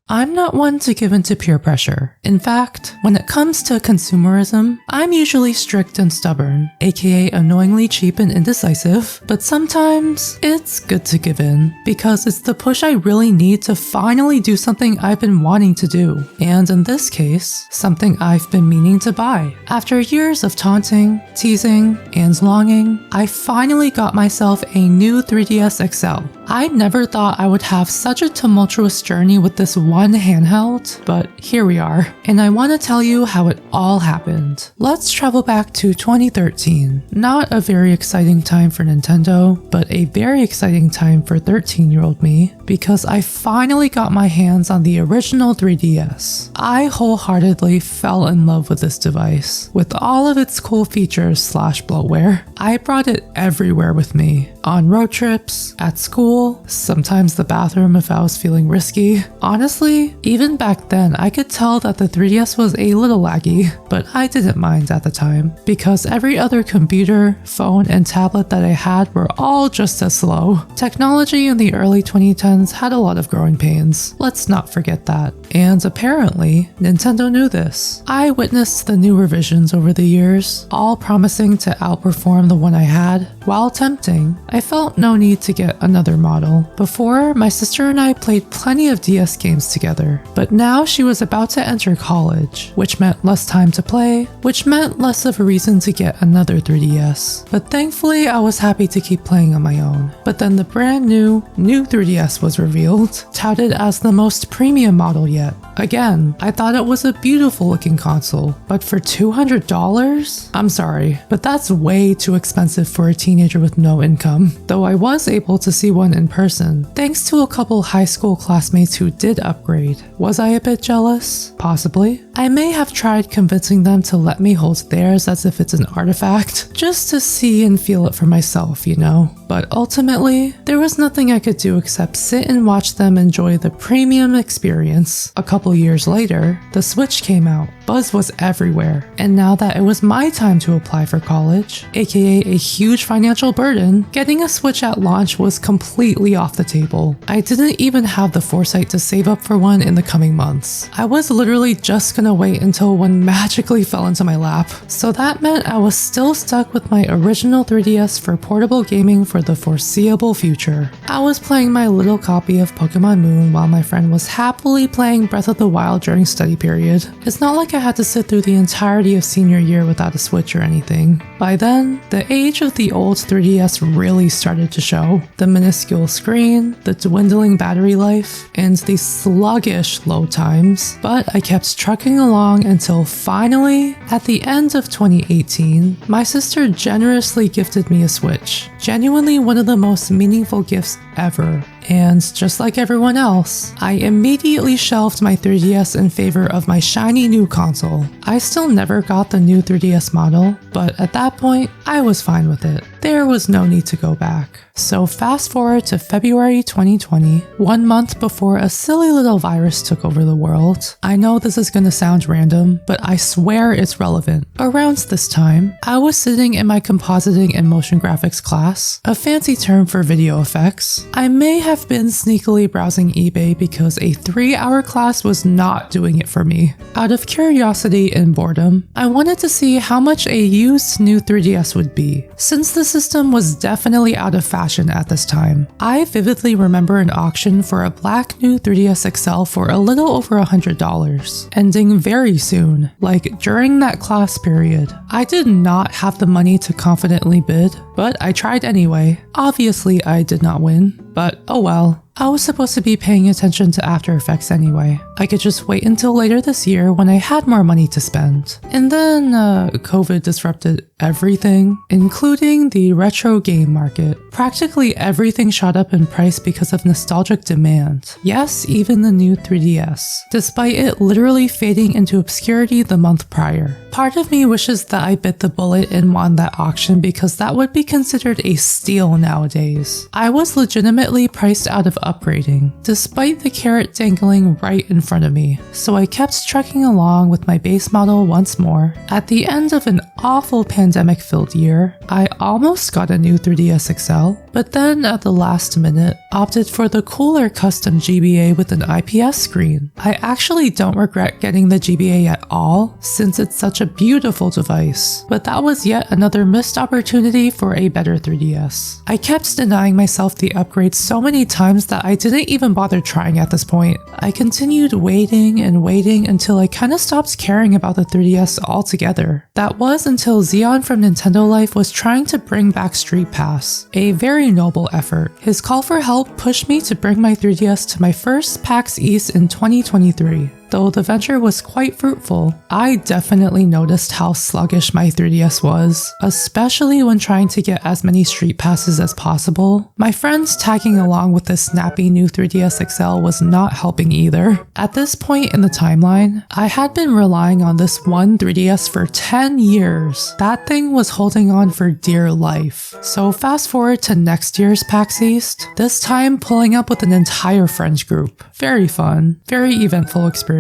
I'm not one to give into peer pressure. In fact, when it comes to consumerism, I'm usually strict and stubborn, aka annoyingly cheap and indecisive, but sometimes it's good to give in, because it's the push I really need to finally do something I've been wanting to do, and in this case, something I've been meaning to buy. After years of taunting, teasing, and longing, I finally got myself a new 3DS XL. I never thought I would have such a tumultuous journey with this one handheld, but here we are, and I want to tell you how it all happened. Let's travel back to 2013. Not a very exciting time for Nintendo, but a very exciting time for 13-year-old me, because I finally got my hands on the original 3DS. I wholeheartedly fell in love with this device, with all of its cool features / bloatware. I brought it everywhere with me, on road trips, at school, sometimes the bathroom if I was feeling risky. Honestly, even back then I could tell that the 3DS was a little laggy, but I didn't mind at the time, because every other computer, phone, and tablet that I had were all just as slow. Technology in the early 2010s had a lot of growing pains, let's not forget that. And apparently, Nintendo knew this. I witnessed the new revisions over the years, all promising to outperform the one I had. While tempting, I felt no need to get another model. Before, my sister and I played plenty of DS games together, but now she was about to enter college, which meant less time to play, which meant less of a reason to get another 3DS. But thankfully, I was happy to keep playing on my own. But then the brand new 3DS was revealed, touted as the most premium model yet. Again, I thought it was a beautiful looking console, but for $200? I'm sorry, but that's way too expensive for a teenager with no income, though I was able to see one in person, thanks to a couple high school classmates who did upgrade. Was I a bit jealous? Possibly. I may have tried convincing them to let me hold theirs as if it's an artifact, just to see and feel it for myself, you know? But ultimately, there was nothing I could do except sit and watch them enjoy the premium experience. A couple years later, the Switch came out. Buzz was everywhere, and now that it was my time to apply for college, aka a huge financial burden, getting a Switch at launch was completely off the table. I didn't even have the foresight to save up for one in the coming months. I was literally just gonna wait until one magically fell into my lap, so that meant I was still stuck with my original 3DS for portable gaming for the foreseeable future. I was playing my little copy of Pokemon Moon while my friend was happily playing Breath of the Wild during study period. It's not like I had to sit through the entirety of senior year without a Switch or anything. By then, the age of the old 3DS really started to show. The minuscule screen, the dwindling battery life, and the sluggish load times. But I kept trucking along until finally, at the end of 2018, my sister generously gifted me a Switch. Genuinely one of the most meaningful gifts ever. And just like everyone else, I immediately shelved my 3DS in favor of my shiny new console. I still never got the new 3DS model, but at that point, I was fine with it. There was no need to go back. So fast forward to February 2020, 1 month before a silly little virus took over the world. I know this is gonna sound random, but I swear it's relevant. Around this time, I was sitting in my compositing and motion graphics class, a fancy term for video effects. I may have been sneakily browsing eBay because a 3-hour class was not doing it for me. Out of curiosity and boredom, I wanted to see how much a used new 3DS would be, since the system was definitely out of fashion at this time. I vividly remember an auction for a black new 3DS XL for a little over $100, ending very soon, like during that class period. I did not have the money to confidently bid, but I tried anyway. Obviously, I did not win, but oh well. I was supposed to be paying attention to After Effects anyway. I could just wait until later this year when I had more money to spend. And then, COVID disrupted everything, including the retro game market. Practically everything shot up in price because of nostalgic demand. Yes, even the new 3DS, despite it literally fading into obscurity the month prior. Part of me wishes that I bit the bullet and won that auction because that would be considered a steal nowadays. I was legitimately priced out of upgrading, despite the carrot dangling right in front of me, so I kept trekking along with my base model once more. At the end of an awful pandemic-filled year, I almost got a new 3DS XL, but then at the last minute, opted for the cooler custom GBA with an IPS screen. I actually don't regret getting the GBA at all, since it's such a beautiful device, but that was yet another missed opportunity for a better 3DS. I kept denying myself the upgrade so many times that I didn't even bother trying at this point. I continued waiting and waiting until I kinda stopped caring about the 3DS altogether. That was until Xeon from Nintendo Life was trying to bring back Street Pass, a very noble effort. His call for help pushed me to bring my 3DS to my first PAX East in 2023. Though the venture was quite fruitful, I definitely noticed how sluggish my 3DS was, especially when trying to get as many street passes as possible. My friends tagging along with this snappy new 3DS XL was not helping either. At this point in the timeline, I had been relying on this one 3DS for 10 years. That thing was holding on for dear life. So fast forward to next year's PAX East, this time pulling up with an entire friends group. Very fun, very eventful experience.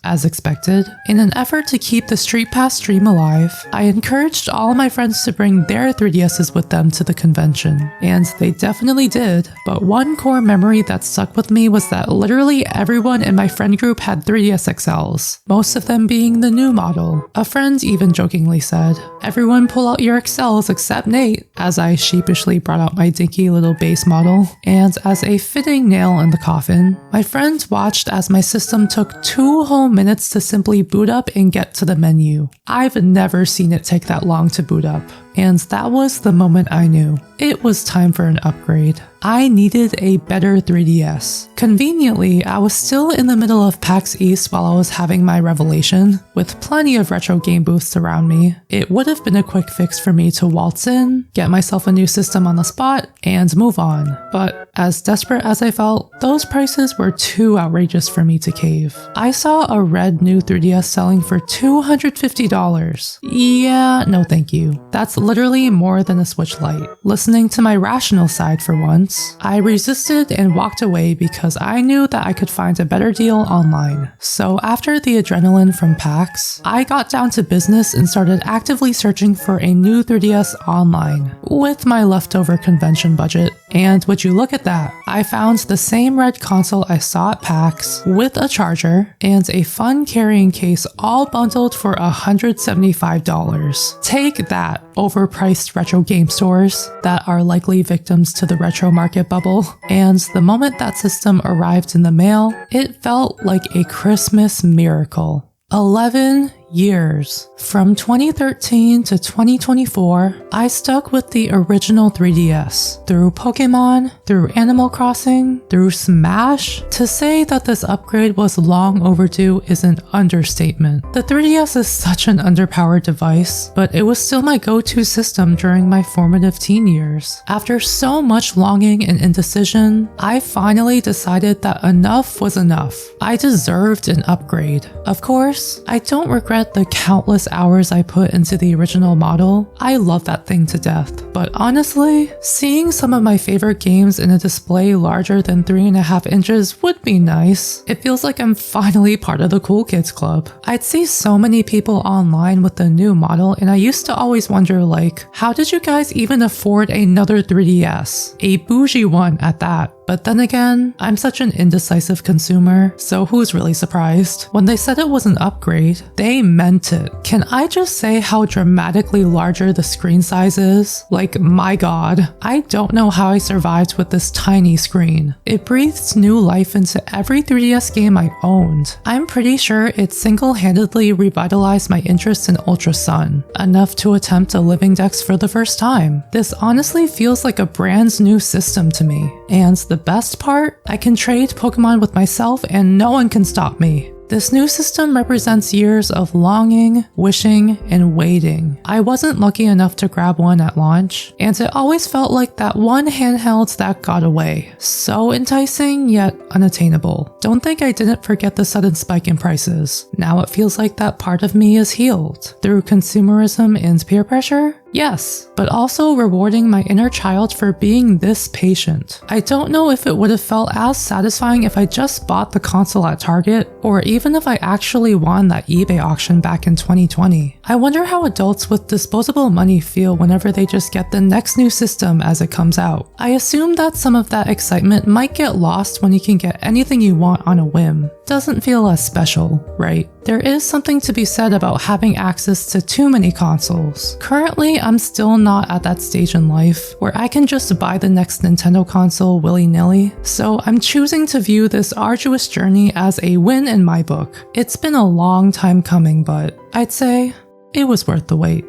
As expected. In an effort to keep the Street Pass stream alive, I encouraged all my friends to bring their 3DSs with them to the convention, and they definitely did, but one core memory that stuck with me was that literally everyone in my friend group had 3DS XLs, most of them being the new model. A friend even jokingly said, "Everyone pull out your XLs except Nate," as I sheepishly brought out my dinky little base model, and as a fitting nail in the coffin, my friend watched as my system took 2 whole minutes to simply boot up and get to the menu. I've never seen it take that long to boot up, and that was the moment I knew it was time for an upgrade. I needed a better 3DS. Conveniently, I was still in the middle of PAX East while I was having my revelation, with plenty of retro game booths around me. It would have been a quick fix for me to waltz in, get myself a new system on the spot, and move on. But as desperate as I felt, those prices were too outrageous for me to cave. I saw a red new 3DS selling for $250. Yeah, no thank you. That's literally more than a Switch Lite. Listening to my rational side for once, I resisted and walked away because I knew that I could find a better deal online. So after the adrenaline from PAX, I got down to business and started actively searching for a new 3DS online with my leftover convention budget. And would you look at that, I found the same red console I saw at PAX with a charger and a fun carrying case all bundled for $175. Take that, overpriced retro game stores that are likely victims to the retro market bubble. And the moment that system arrived in the mail, it felt like a Christmas miracle. 11 years. From 2013 to 2024, I stuck with the original 3DS. Through Pokemon, through Animal Crossing, through Smash. To say that this upgrade was long overdue is an understatement. The 3DS is such an underpowered device, but it was still my go-to system during my formative teen years. After so much longing and indecision, I finally decided that enough was enough. I deserved an upgrade. Of course, I don't regret the countless hours I put into the original model. I love that thing to death. But honestly, seeing some of my favorite games in a display larger than 3.5 inches would be nice. It feels like I'm finally part of the cool kids club. I'd see so many people online with the new model, and I used to always wonder, like, how did you guys even afford another 3DS? A bougie one at that. But then again, I'm such an indecisive consumer, so who's really surprised? When they said it was an upgrade, they meant it. Can I just say how dramatically larger the screen size is? Like, my god, I don't know how I survived with this tiny screen. It breathes new life into every 3DS game I owned. I'm pretty sure it single-handedly revitalized my interest in Ultra Sun, enough to attempt a living dex for the first time. This honestly feels like a brand new system to me, and the best part, I can trade Pokemon with myself and no one can stop me. This new system represents years of longing, wishing, and waiting. I wasn't lucky enough to grab one at launch, and it always felt like that one handheld that got away. So enticing, yet unattainable. Don't think I didn't forget the sudden spike in prices. Now it feels like that part of me is healed. Through consumerism and peer pressure, Yes, but also rewarding my inner child for being this patient. I don't know if it would have felt as satisfying if I just bought the console at Target, or even if I actually won that eBay auction back in 2020. I wonder how adults with disposable money feel whenever they just get the next new system as it comes out. I assume that some of that excitement might get lost when you can get anything you want on a whim. Doesn't feel as special, right? There is something to be said about having access to too many consoles. Currently, I'm still not at that stage in life where I can just buy the next Nintendo console willy-nilly, so I'm choosing to view this arduous journey as a win in my book. It's been a long time coming, but I'd say it was worth the wait.